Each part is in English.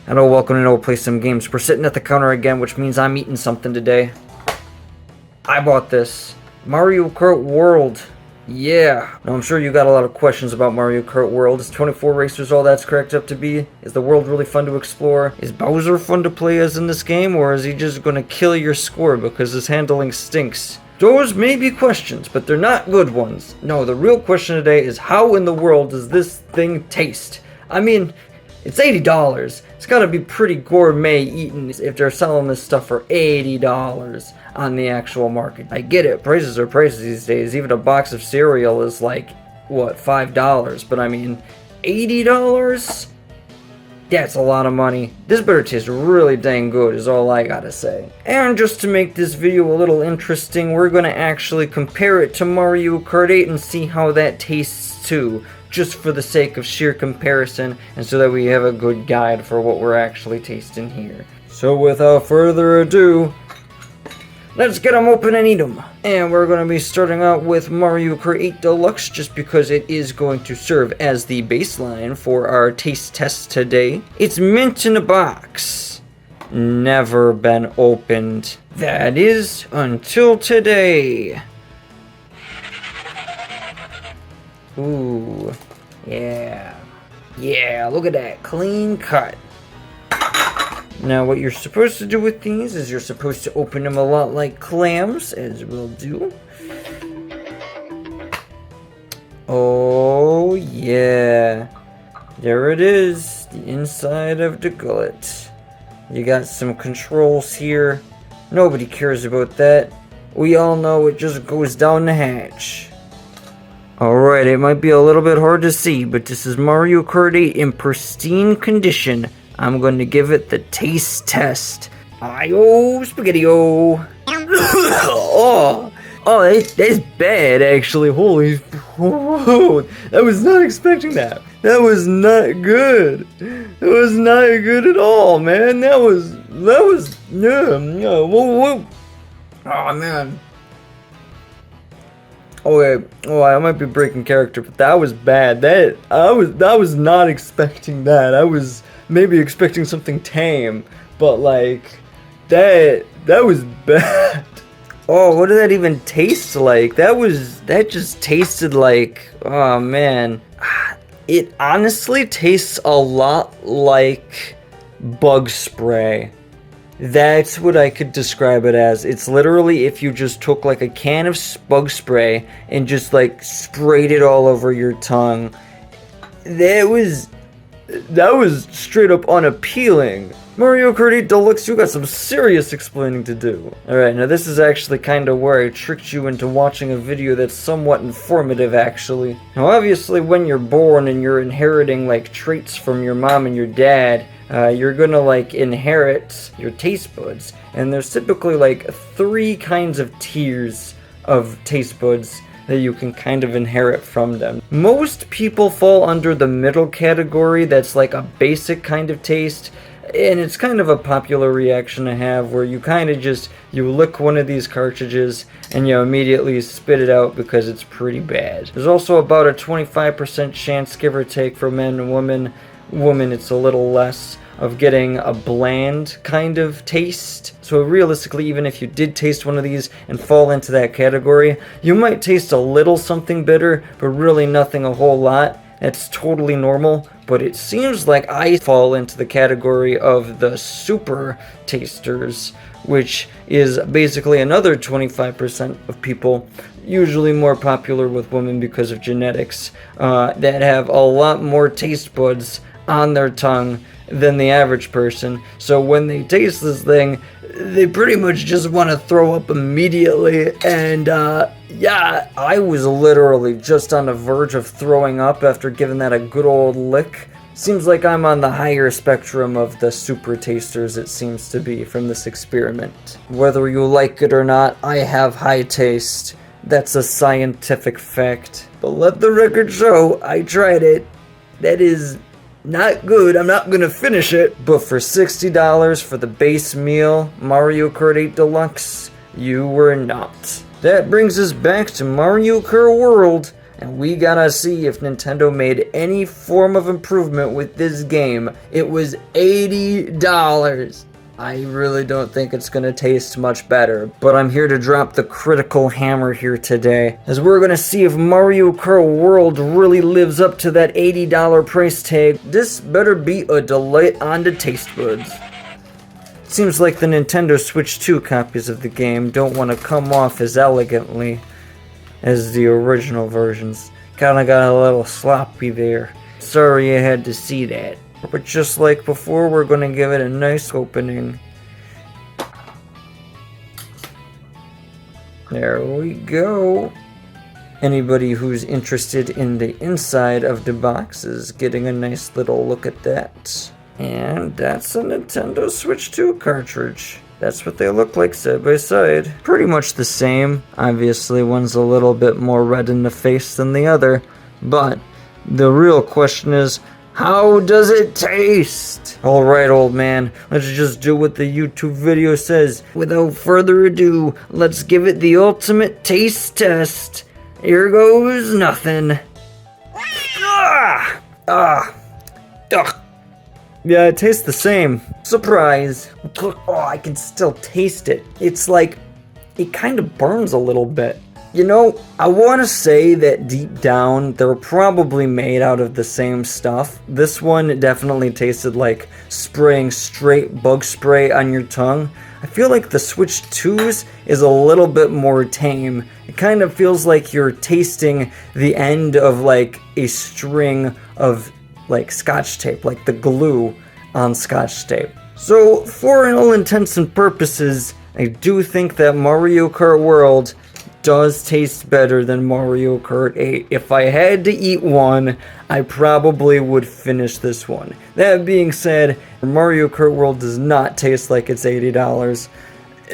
Hello, welcome to No Play Some Games. We're sitting at the counter again, which means I'm eating something today. I bought this. Mario Kart World. Yeah. Now, I'm sure you got a lot of questions about Mario Kart World. Is 24 racers all that's cracked up to be? Is the world really fun to explore? Is Bowser fun to play as in this game, or is he just gonna kill your score because his handling stinks? Those may be questions, but they're not good ones. No, the real question today is how in the world does this thing taste? I mean, it's $80. It's gotta be pretty gourmet eating if they're selling this stuff for $80 on the actual market. I get it, prices are prices these days. Even a box of cereal is like, what, $5? But I mean, $80? That's a lot of money. This better taste really dang good is all I gotta say. And just to make this video a little interesting, we're gonna actually compare it to Mario Kart 8 and see how that tastes too. Just for the sake of sheer comparison, and so that we have a good guide for what we're actually tasting here. So without further ado, let's get them open and eat them. And we're going to be starting out with Mario Kart 8 Deluxe, just because it is going to serve as the baseline for our taste test today. It's mint in a box. Never been opened. That is, until today. Ooh, yeah. Yeah, look at that, clean cut. Now what you're supposed to do with these is you're supposed to open them a lot like clams, as we'll do. Oh, yeah. There it is, the inside of the gullet. You got some controls here. Nobody cares about that. We all know it just goes down the hatch. Alright, it might be a little bit hard to see, but this is Mario Kart 8 in pristine condition. I'm going to give it the taste test. Ayo, spaghetti-o. That's bad, actually. Holy, whoa, I was not expecting that. That was not good. That was not good at all, man. That was, whoa. Oh, man. Okay, oh, I might be breaking character, but that was bad. I was not expecting that. I was maybe expecting something tame, but like that was bad. Oh, what did that even taste like? That just tasted like, oh man. It honestly tastes a lot like bug spray. That's what I could describe it as. It's literally if you just took like a can of bug spray and just like sprayed it all over your tongue. That was straight up unappealing. Mario Kart 8 Deluxe, you got some serious explaining to do. Alright, now this is actually kind of where I tricked you into watching a video that's somewhat informative, actually. Now obviously when you're born and you're inheriting like traits from your mom and your dad, you're gonna like inherit your taste buds. And there's typically like 3 kinds of tiers of taste buds that you can kind of inherit from them. Most people fall under the middle category, that's like a basic kind of taste. And it's kind of a popular reaction to have, where you kind of just, you lick one of these cartridges and you immediately spit it out because it's pretty bad. There's also about a 25% chance, give or take, for men and women. Women, it's a little less, of getting a bland kind of taste. So realistically, even if you did taste one of these and fall into that category, you might taste a little something bitter, but really nothing a whole lot. That's totally normal, but it seems like I fall into the category of the super tasters, which is basically another 25% of people, usually more popular with women because of genetics, that have a lot more taste buds on their tongue than the average person. So when they taste this thing, they pretty much just want to throw up immediately. And yeah, I was literally just on the verge of throwing up after giving that a good old lick. Seems like I'm on the higher spectrum of the super tasters, it seems to be, from this experiment. Whether you like it or not, I have high taste. That's a scientific fact. But let the record show, I tried it. That is not good. I'm not gonna finish it. But for $60 for the base meal, Mario Kart 8 Deluxe, you were not. That brings us back to Mario Kart World, and we gotta see if Nintendo made any form of improvement with this game. It was $80. I really don't think it's gonna taste much better, but I'm here to drop the critical hammer here today, as we're gonna see if Mario Kart World really lives up to that $80 price tag. This better be a delight on the taste buds. Seems like the Nintendo Switch 2 copies of the game don't want to come off as elegantly as the original versions. Kinda got a little sloppy there. Sorry you had to see that. But just like before, we're gonna give it a nice opening. There we go. Anybody who's interested in the inside of the box is getting a nice little look at that. And that's a Nintendo Switch 2 cartridge. That's what they look like side by side. Pretty much the same. Obviously, one's a little bit more red in the face than the other. But the real question is, how does it taste? Alright, old man, let's just do what the YouTube video says. Without further ado, let's give it the ultimate taste test. Here goes nothing. Yeah, it tastes the same. Surprise. Oh, I can still taste it. It's like, it kind of burns a little bit. You know, I want to say that deep down, they're probably made out of the same stuff. This one definitely tasted like spraying straight bug spray on your tongue. I feel like the Switch 2's is a little bit more tame. It kind of feels like you're tasting the end of like a string of like Scotch tape, like the glue on Scotch tape. So, for all intents and purposes, I do think that Mario Kart World does taste better than Mario Kart 8. If I had to eat one, I probably would finish this one. That being said, Mario Kart World does not taste like it's $80.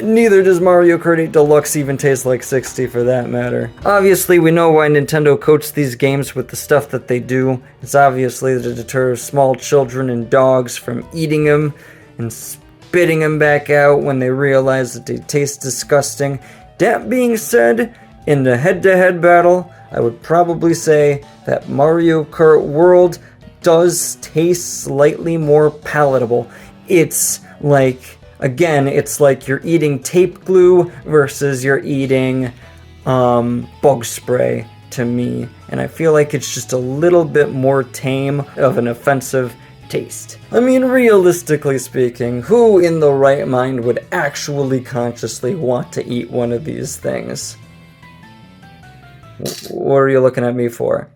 Neither does Mario Kart 8 Deluxe even taste like $60 for that matter. Obviously, we know why Nintendo coats these games with the stuff that they do. It's obviously to deter small children and dogs from eating them and spitting them back out when they realize that they taste disgusting. That being said, in the head-to-head battle, I would probably say that Mario Kart World does taste slightly more palatable. It's like, again, it's like you're eating tape glue versus you're eating bug spray to me. And I feel like it's just a little bit more tame of an offensive taste. I mean, realistically speaking, who in the right mind would actually consciously want to eat one of these things? What are you looking at me for?